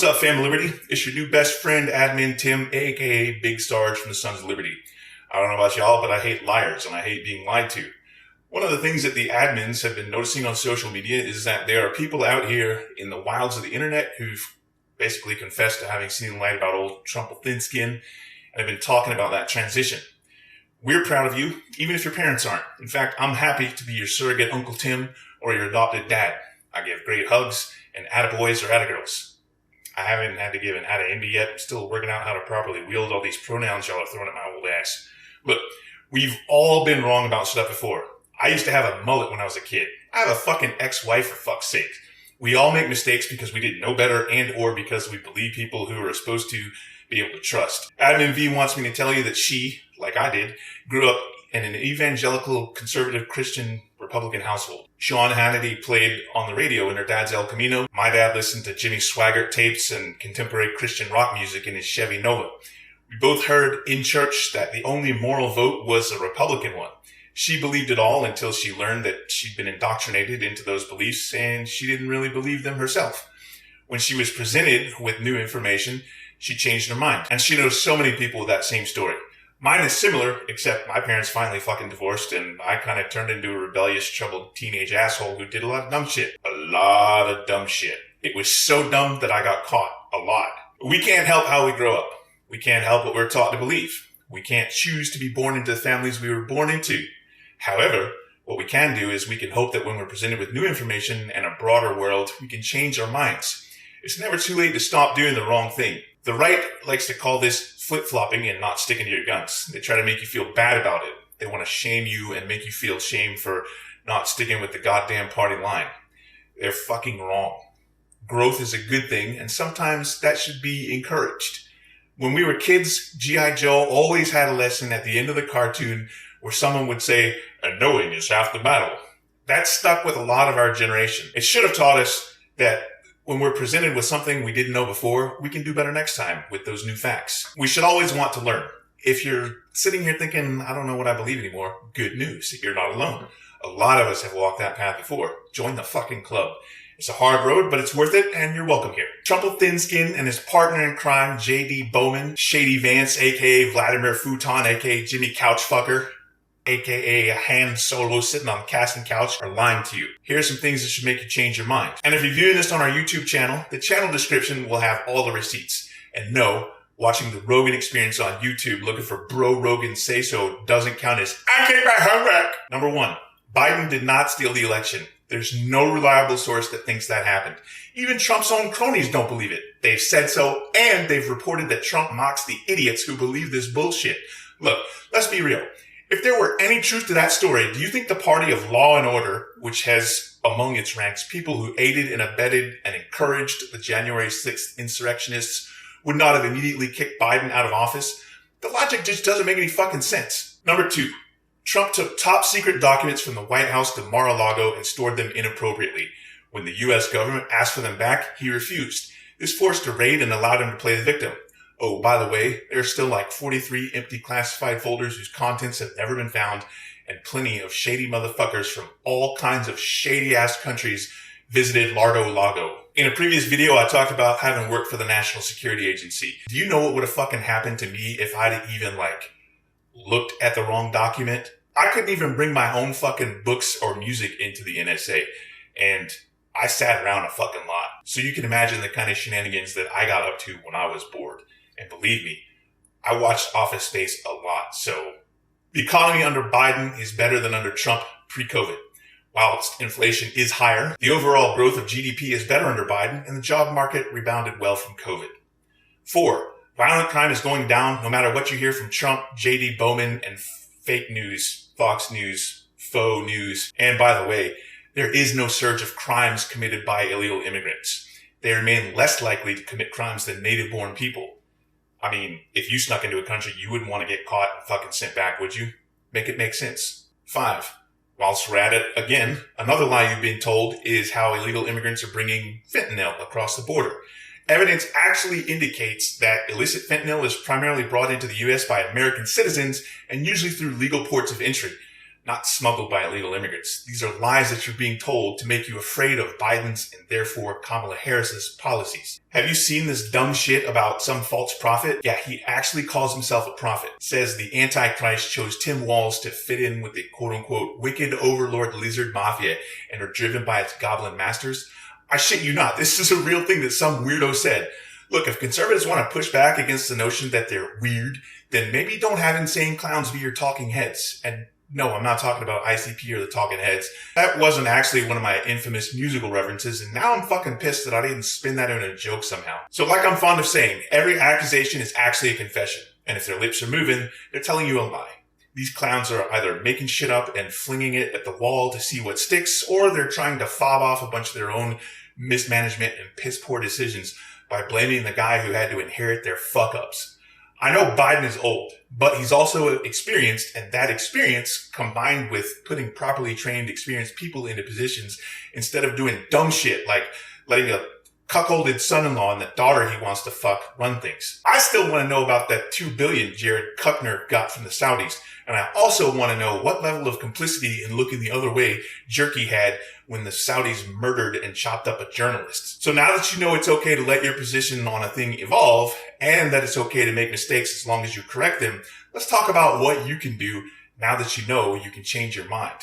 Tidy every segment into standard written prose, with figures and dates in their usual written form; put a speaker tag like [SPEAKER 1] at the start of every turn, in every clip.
[SPEAKER 1] What's up, fam Liberty? It's your new best friend, admin Tim, aka Big Stars from the Sons of Liberty. I don't know about y'all, but I hate liars and I hate being lied to. One of the things that the admins have been noticing on social media is that there are people out here in the wilds of the internet who've basically confessed to having seen light about old Trump thin skin and have been talking about that transition. We're proud of you, even if your parents aren't. In fact, I'm happy to be your surrogate Uncle Tim or your adopted dad. I give great hugs and attaboys or attagirls. I haven't had to give an atta-envy yet. I'm still working out how to properly wield all these pronouns y'all are throwing at my old ass. Look, we've all been wrong about stuff before. I used to have a mullet when I was a kid. I have a fucking ex-wife, for fuck's sake. We all make mistakes because we didn't know better and or because we believe people who are supposed to be able to trust. Admin V wants me to tell you that she, like I did, grew up in an evangelical, conservative, Christian, Republican household. Sean Hannity played on the radio in her dad's El Camino. My dad listened to Jimmy Swaggart tapes and contemporary Christian rock music in his Chevy Nova. We both heard in church that the only moral vote was a Republican one. She believed it all until she learned that she'd been indoctrinated into those beliefs and she didn't really believe them herself. When she was presented with new information, she changed her mind. And she knows so many people with that same story. Mine is similar, except my parents finally fucking divorced and I kind of turned into a rebellious, troubled teenage asshole who did a lot of dumb shit. A lot of dumb shit. It was so dumb that I got caught. A lot. We can't help how we grow up. We can't help what we're taught to believe. We can't choose to be born into the families we were born into. However, what we can do is we can hope that when we're presented with new information and a broader world, we can change our minds. It's never too late to stop doing the wrong thing. The right likes to call this flip-flopping and not sticking to your guns. They try to make you feel bad about it. They want to shame you and make you feel shame for not sticking with the goddamn party line. They're fucking wrong. Growth is a good thing, and sometimes that should be encouraged. When we were kids, G.I. Joe always had a lesson at the end of the cartoon where someone would say, "And knowing is half the battle." That stuck with a lot of our generation. It should have taught us that when we're presented with something we didn't know before, we can do better next time with those new facts. We should always want to learn. If you're sitting here thinking, I don't know what I believe anymore, good news. You're not alone. A lot of us have walked that path before. Join the fucking club. It's a hard road, but it's worth it, and you're welcome here. Trump Thin Skin and his partner in crime, J.D. Bowman, Shady Vance, a.k.a. Vladimir Futon, a.k.a. Jimmy Couchfucker, a.k.a. a hand solo sitting on the casting couch, are lying to you. Here are some things that should make you change your mind. And if you're viewing this on our YouTube channel, the channel description will have all the receipts. And no, watching the Rogan Experience on YouTube looking for Bro Rogan say-so doesn't count as I get my homework. Number 1, Biden did not steal the election. There's no reliable source that thinks that happened. Even Trump's own cronies don't believe it. They've said so, and they've reported that Trump mocks the idiots who believe this bullshit. Look, let's be real. If there were any truth to that story, do you think the party of law and order, which has among its ranks people who aided and abetted and encouraged the January 6th insurrectionists, would not have immediately kicked Biden out of office? The logic just doesn't make any fucking sense. Number 2, Trump took top secret documents from the White House to Mar-a-Lago and stored them inappropriately. When the U.S. government asked for them back, he refused. This forced a raid and allowed him to play the victim. Oh, by the way, there's still like 43 empty classified folders whose contents have never been found, and plenty of shady motherfuckers from all kinds of shady-ass countries visited lardo-lago. In a previous video, I talked about having worked for the National Security Agency. Do you know what would have fucking happened to me if I'd even, looked at the wrong document? I couldn't even bring my own fucking books or music into the NSA, and I sat around a fucking lot. So you can imagine the kind of shenanigans that I got up to when I was bored. And believe me, I watched Office Space a lot, so the economy under Biden is better than under Trump pre-COVID. Whilst inflation is higher, the overall growth of GDP is better under Biden, and the job market rebounded well from COVID. 4, violent crime is going down no matter what you hear from Trump, J.D. Bowman, and fake news, Fox News, faux news. And by the way, there is no surge of crimes committed by illegal immigrants. They remain less likely to commit crimes than native-born people. I mean, if you snuck into a country, you wouldn't want to get caught and fucking sent back, would you? Make it make sense. 5, whilst we're at it, again, another lie you've been told is how illegal immigrants are bringing fentanyl across the border. Evidence actually indicates that illicit fentanyl is primarily brought into the U.S. by American citizens and usually through legal ports of entry. not smuggled by illegal immigrants. These are lies that you're being told to make you afraid of Biden's and therefore Kamala Harris's policies. Have you seen this dumb shit about some false prophet? Yeah, he actually calls himself a prophet. Says the Antichrist chose Tim Walz to fit in with the quote-unquote wicked overlord lizard mafia and are driven by its goblin masters. I shit you not, this is a real thing that some weirdo said. Look, if conservatives want to push back against the notion that they're weird, then maybe don't have insane clowns be your talking heads. And no, I'm not talking about ICP or the Talking Heads. That wasn't actually one of my infamous musical references, and now I'm fucking pissed that I didn't spin that in a joke somehow. So like I'm fond of saying, every accusation is actually a confession, and if their lips are moving, they're telling you a lie. These clowns are either making shit up and flinging it at the wall to see what sticks, or they're trying to fob off a bunch of their own mismanagement and piss-poor decisions by blaming the guy who had to inherit their fuck-ups. I know Biden is old, but he's also experienced, and that experience, combined with putting properly trained, experienced people into positions instead of doing dumb shit like letting a cuckolded son-in-law and the daughter he wants to fuck run things. I still want to know about that $2 billion Jared Kushner got from the Saudis, and I also want to know what level of complicity in looking the other way Jerky had when the Saudis murdered and chopped up a journalist. So now that you know it's okay to let your position on a thing evolve, and that it's okay to make mistakes as long as you correct them, let's talk about what you can do now that you know you can change your mind.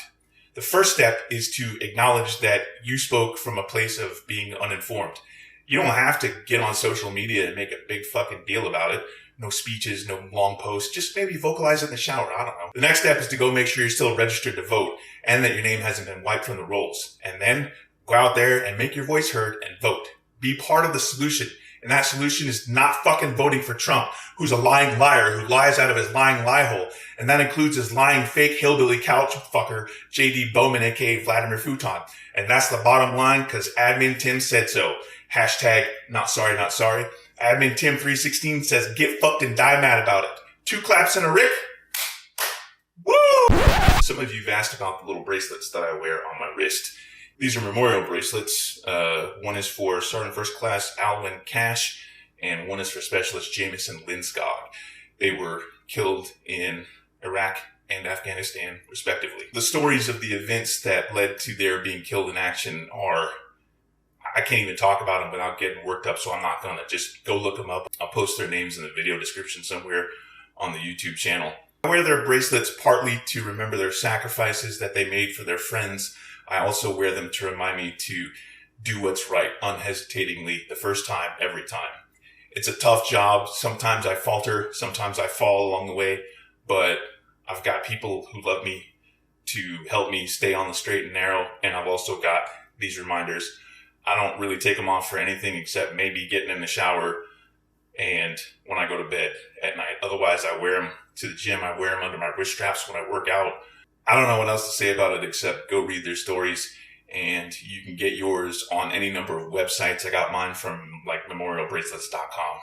[SPEAKER 1] The first step is to acknowledge that you spoke from a place of being uninformed. You don't have to get on social media and make a big fucking deal about it. No speeches, no long posts, just maybe vocalize it in the shower, I don't know. The next step is to go make sure you're still registered to vote and that your name hasn't been wiped from the rolls. And then go out there and make your voice heard and vote. Be part of the solution. And that solution is not fucking voting for Trump, who's a lying liar who lies out of his lying lie hole. And that includes his lying fake hillbilly couch fucker, J.D. Bowman, aka Vladimir Futon. And that's the bottom line because Admin Tim said so. Hashtag not sorry, not sorry. Admin Tim 316 says get fucked and die mad about it. 2 claps and a Rick. Woo! Some of you have asked about the little bracelets that I wear on my wrist. These are memorial bracelets. One is for Sergeant First Class Alwyn Cash, and one is for Specialist Jamison Linskog. They were killed in Iraq and Afghanistan, respectively. The stories of the events that led to their being killed in action are, I can't even talk about them without getting worked up, so I'm not gonna. Just go look them up. I'll post their names in the video description somewhere on the YouTube channel. I wear their bracelets partly to remember their sacrifices that they made for their friends. I also wear them to remind me to do what's right unhesitatingly the first time, every time. It's a tough job. Sometimes I falter, sometimes I fall along the way, but I've got people who love me to help me stay on the straight and narrow, and I've also got these reminders. I don't really take them off for anything except maybe getting in the shower and when I go to bed at night. Otherwise, I wear them to the gym. I wear them under my wrist straps when I work out. I don't know what else to say about it except go read their stories, and you can get yours on any number of websites. I got mine from like memorialbracelets.com.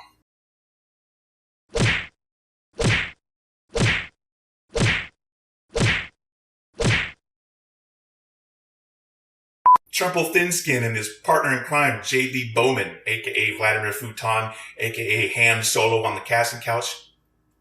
[SPEAKER 1] Trumple Thinskin and his partner in crime, J.D. Bowman, a.k.a. Vladimir Futon, a.k.a. Ham Solo on the casting couch.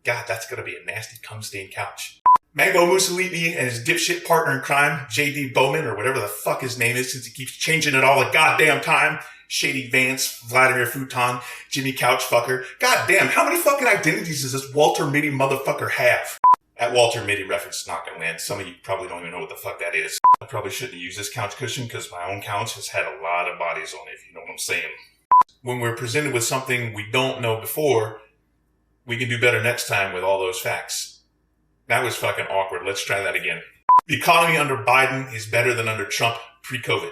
[SPEAKER 1] God, that's going to be a nasty cum-stained couch. Mango Mussolini and his dipshit partner in crime, J.D. Bowman, or whatever the fuck his name is since he keeps changing it all the goddamn time. Shady Vance, Vladimir Futon, Jimmy Couchfucker. God damn, how many fucking identities does this Walter Mitty motherfucker have? That Walter Mitty reference is not going to land. Some of you probably don't even know what the fuck that is. I probably shouldn't use this couch cushion because my own couch has had a lot of bodies on it, if you know what I'm saying. When we're presented with something we don't know before, we can do better next time with all those facts. That was fucking awkward. Let's try that again. The economy under Biden is better than under Trump pre-COVID.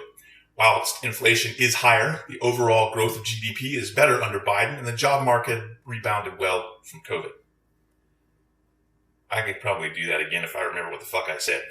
[SPEAKER 1] While inflation is higher, the overall growth of GDP is better under Biden, and the job market rebounded well from COVID. I could probably do that again if I remember what the fuck I said.